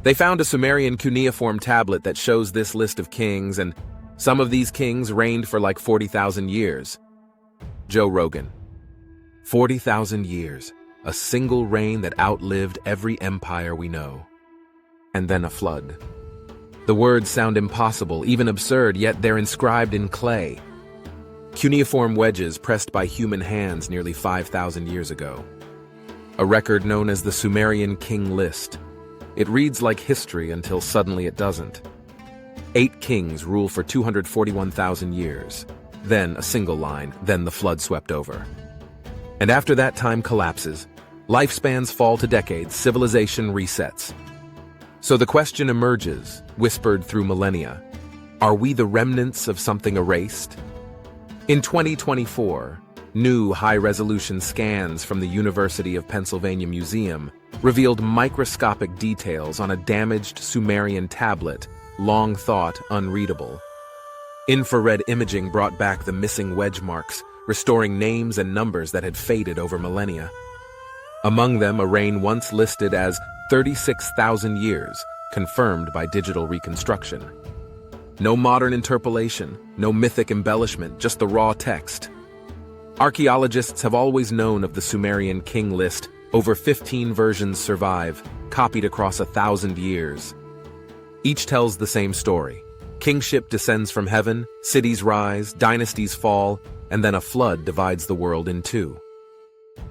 They found a Sumerian cuneiform tablet that shows this list of kings, and some of these kings reigned for like 40,000 years. Joe Rogan. 40,000 years. A single reign that outlived every empire we know. And then a flood. The words sound impossible, even absurd, yet they're inscribed in clay. Cuneiform wedges pressed by human hands nearly 5,000 years ago. A record known as the Sumerian King List. It reads like history until suddenly it doesn't. 8 kings rule for 241,000 years. Then a single line, then the flood swept over. And after that time collapses, lifespans fall to decades, civilization resets. So the question emerges, whispered through millennia. Are we the remnants of something erased? In 2024, new high-resolution scans from the University of Pennsylvania Museum revealed microscopic details on a damaged Sumerian tablet, long thought unreadable. Infrared imaging brought back the missing wedge marks, restoring names and numbers that had faded over millennia. Among them, a reign once listed as 36,000 years, confirmed by digital reconstruction. No modern interpolation, no mythic embellishment, just the raw text. Archaeologists have always known of the Sumerian King List. Over 15 versions survive, copied across 1,000 years. Each tells the same story. Kingship descends from heaven, cities rise, dynasties fall, and then a flood divides the world in two.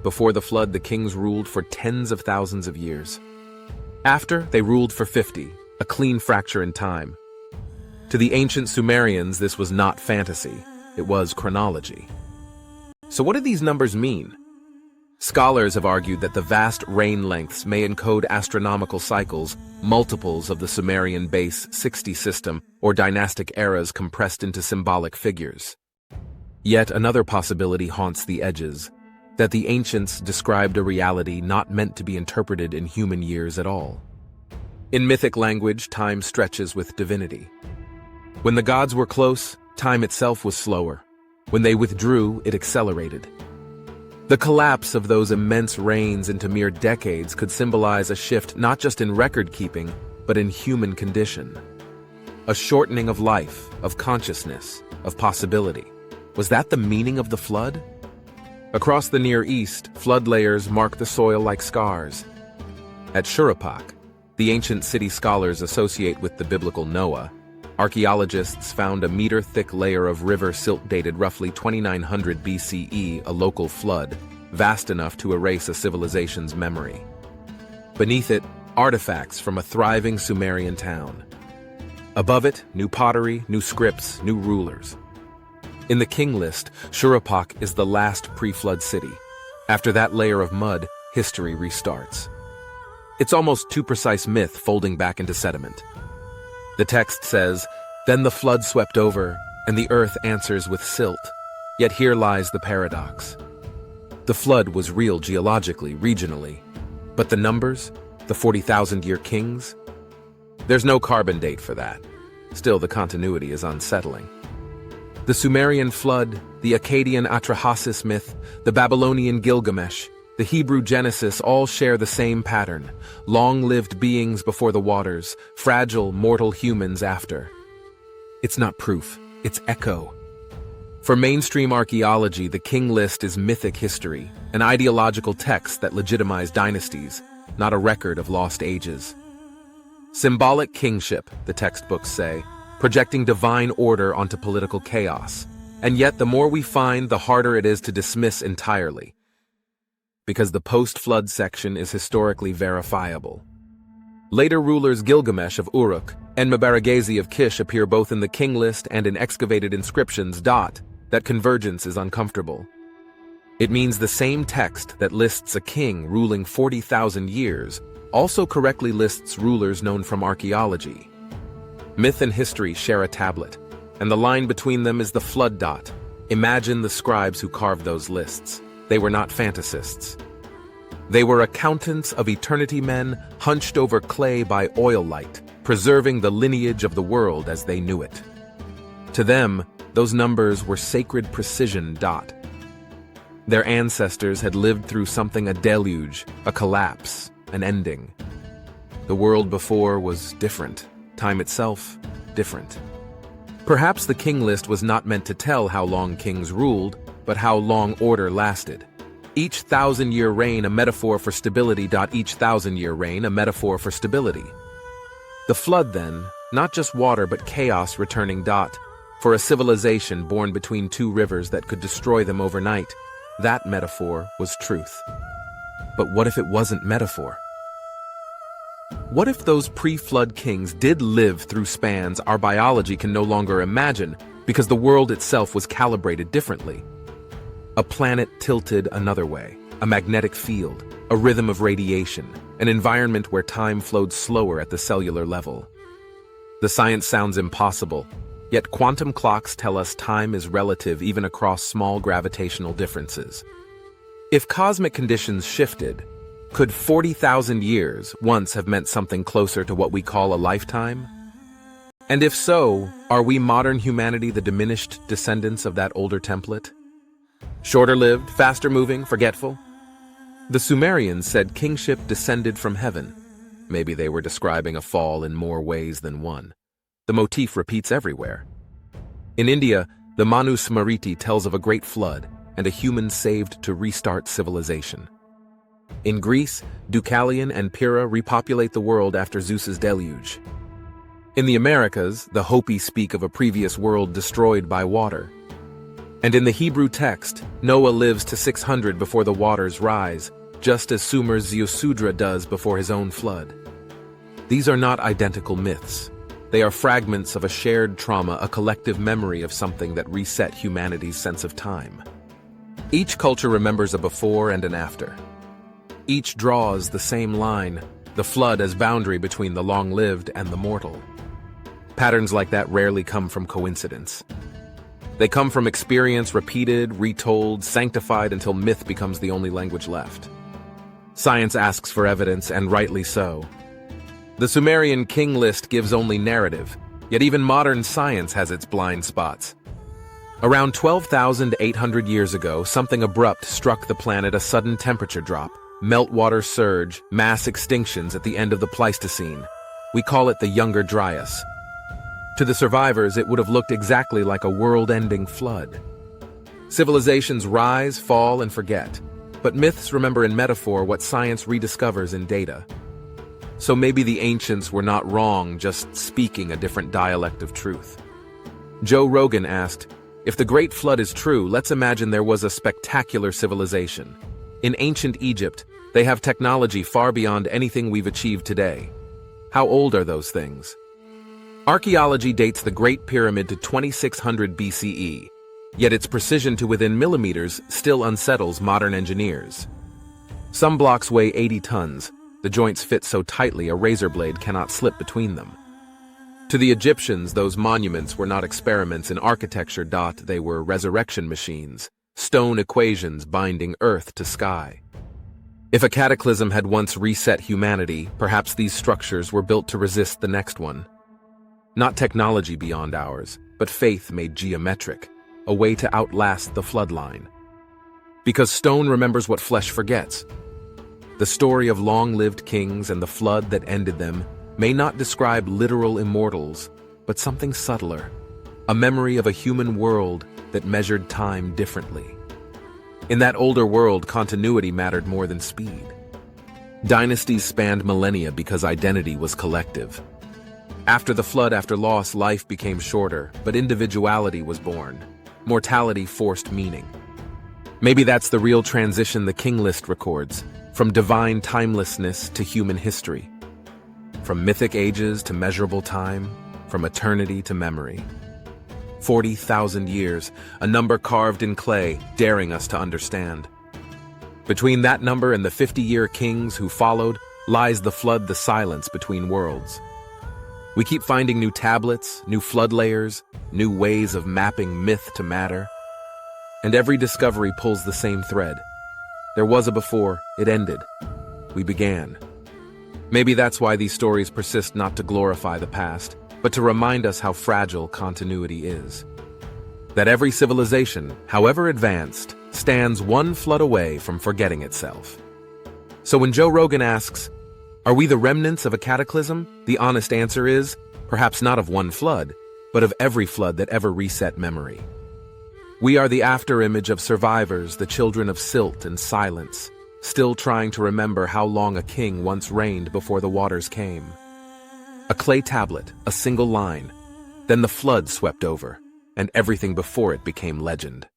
Before the flood, the kings ruled for tens of thousands of years. After, they ruled for 50, a clean fracture in time. To the ancient Sumerians, this was not fantasy, it was chronology. So what do these numbers mean? Scholars have argued that the vast reign lengths may encode astronomical cycles, multiples of the Sumerian base 60 system, or dynastic eras compressed into symbolic figures. Yet another possibility haunts the edges, that the ancients described a reality not meant to be interpreted in human years at all. In mythic language, time stretches with divinity. When the gods were close, time itself was slower. When they withdrew, it accelerated. The collapse of those immense reigns into mere decades could symbolize a shift not just in record-keeping, but in human condition. A shortening of life, of consciousness, of possibility. Was that the meaning of the flood? Across the Near East, flood layers mark the soil like scars. At Shuruppak, the ancient city scholars associate with the biblical Noah, archaeologists found a meter-thick layer of river silt dated roughly 2900 BCE, a local flood, vast enough to erase a civilization's memory. Beneath it, artifacts from a thriving Sumerian town. Above it, new pottery, new scripts, new rulers. In the King List, Shuruppak is the last pre-flood city. After that layer of mud, history restarts. It's almost too precise myth folding back into sediment. The text says, "Then the flood swept over, and the earth answers with silt. Yet here lies the paradox. The flood was real geologically, regionally. But the numbers? The 40,000-year kings? There's no carbon date for that. Still, the continuity is unsettling. The Sumerian flood, the Akkadian Atrahasis myth, the Babylonian Gilgamesh, the Hebrew Genesis all share the same pattern. Long-lived beings before the waters, fragile, mortal humans after. It's not proof, it's echo. For mainstream archaeology, the King List is mythic history, an ideological text that legitimizes dynasties, not a record of lost ages. Symbolic kingship, the textbooks say, projecting divine order onto political chaos. And yet, the more we find, the harder it is to dismiss entirely. Because the post-flood section is historically verifiable. Later rulers Gilgamesh of Uruk and Mebaragesi of Kish appear both in the King List and in excavated inscriptions. That convergence is uncomfortable. It means the same text that lists a king ruling 40,000 years also correctly lists rulers known from archaeology. Myth and history share a tablet, and the line between them is the flood. Imagine the scribes who carved those lists. They were not fantasists. They were accountants of eternity men hunched over clay by oil light, preserving the lineage of the world as they knew it. To them, those numbers were sacred precision. Their ancestors had lived through something, a deluge, a collapse, an ending. The world before was different. Time itself, different. Perhaps the king list was not meant to tell how long kings ruled, but how long order lasted. Each thousand-year reign a metaphor for stability. Each thousand-year reign a metaphor for stability. The flood then, not just water but chaos returning. For a civilization born between two rivers that could destroy them overnight, that metaphor was truth. But what if it wasn't metaphor? What if those pre-flood kings did live through spans our biology can no longer imagine because the world itself was calibrated differently? A planet tilted another way, a magnetic field, a rhythm of radiation, an environment where time flowed slower at the cellular level. The science sounds impossible, yet quantum clocks tell us time is relative even across small gravitational differences. If cosmic conditions shifted, could 40,000 years once have meant something closer to what we call a lifetime? And if so, are we modern humanity the diminished descendants of that older template? Shorter-lived, faster-moving, forgetful? The Sumerians said kingship descended from heaven. Maybe they were describing a fall in more ways than one. The motif repeats everywhere. In India, the Manu Smriti tells of a great flood and a human saved to restart civilization. In Greece, Deucalion and Pyrrha repopulate the world after Zeus's deluge. In the Americas, the Hopi speak of a previous world destroyed by water. And in the Hebrew text, Noah lives to 600 before the waters rise, just as Sumer's Ziusudra does before his own flood. These are not identical myths. They are fragments of a shared trauma, a collective memory of something that reset humanity's sense of time. Each culture remembers a before and an after. Each draws the same line, the flood as boundary between the long-lived and the mortal. Patterns like that rarely come from coincidence. They come from experience repeated, retold, sanctified until myth becomes the only language left. Science asks for evidence, and rightly so. The Sumerian King List gives only narrative, yet even modern science has its blind spots. Around 12,800 years ago, something abrupt struck the planet, a sudden temperature drop, meltwater surge, mass extinctions at the end of the Pleistocene. We call it the Younger Dryas. To the survivors, it would have looked exactly like a world-ending flood. Civilizations rise, fall, and forget. But myths remember in metaphor what science rediscovers in data. So maybe the ancients were not wrong, just speaking a different dialect of truth. Joe Rogan asked, if the Great Flood is true, let's imagine there was a spectacular civilization. In ancient Egypt, they have technology far beyond anything we've achieved today. How old are those things? Archaeology dates the Great Pyramid to 2600 BCE, yet its precision to within millimeters still unsettles modern engineers. Some blocks weigh 80 tons. The joints fit so tightly a razor blade cannot slip between them. To the Egyptians, those monuments were not experiments in architecture. They were resurrection machines, stone equations binding earth to sky. If a cataclysm had once reset humanity, perhaps these structures were built to resist the next one. Not technology beyond ours, but faith made geometric, a way to outlast the floodline. Because stone remembers what flesh forgets. The story of long-lived kings and the flood that ended them may not describe literal immortals, but something subtler, a memory of a human world that measured time differently. In that older world, continuity mattered more than speed. Dynasties spanned millennia because identity was collective. After the flood, after loss, life became shorter, but individuality was born. Mortality forced meaning. Maybe that's the real transition the King List records, from divine timelessness to human history. From mythic ages to measurable time, from eternity to memory. 40,000 years, a number carved in clay, daring us to understand. Between that number and the 50-year kings who followed lies the flood, the silence between worlds. We keep finding new tablets, new flood layers, new ways of mapping myth to matter. And every discovery pulls the same thread. There was a before, it ended. We began. Maybe that's why these stories persist, not to glorify the past, but to remind us how fragile continuity is. That every civilization, however advanced, stands one flood away from forgetting itself. So when Joe Rogan asks, Are we the remnants of a cataclysm? The honest answer is, perhaps not of one flood, but of every flood that ever reset memory. We are the afterimage of survivors, the children of silt and silence, still trying to remember how long a king once reigned before the waters came. A clay tablet, a single line, then the flood swept over, and everything before it became legend.